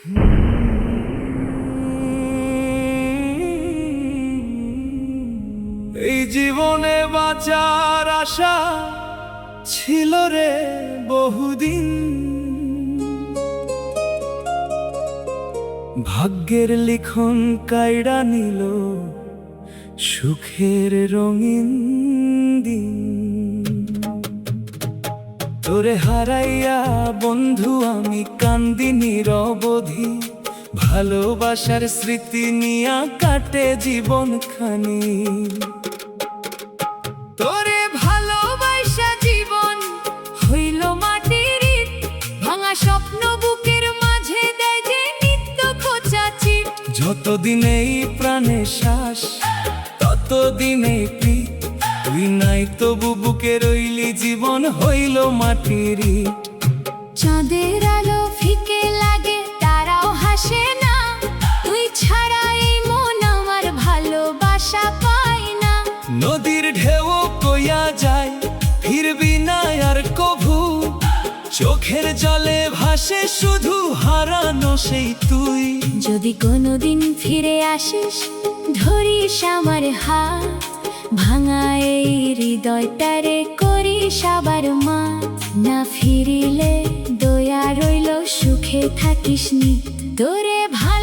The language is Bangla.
এই জীবনে বাঁচার আশা ছিল রে বহুদিন, ভাগ্যের লিখন কাইড়া নিল সুখের রঙিন দিন। তোরে হারাইয়া বন্ধু আমি কান্দি নিরবধি, ভালোবাসার স্মৃতি নিয়া কাটে জীবন খানি। তোরে ভালোবাসা জীবন হইল মাটির ইট, ভাঙা স্বপ্ন বুকের মাঝে দেয় যে নিত্য খোঁচা চিট। যতদিন এই প্রাণে শ্বাস ততদিনেই প্রীত, তুই নাই তবু বুকে রইলি জীবন হইল মাটির ইট। চাঁদের আলো ফিকে লাগে তারাও হাসে না, তুই ছাড়া এই মন আমার ভালোবাসা পায় না। নদীর ঢেউ কইয়া যায় ফিরবি না আর কভু, চোখের জলে ভাসে শুধু হারানো সেই তুই। যদি কোনোদিন ফিরে আসিস ধরিস আমার হাত, ভাঙা এই হৃদয়টারে করিস আবার মাত। না ফিরিলে দয়া রইল সুখে থাকিস নি, তোরে ভালো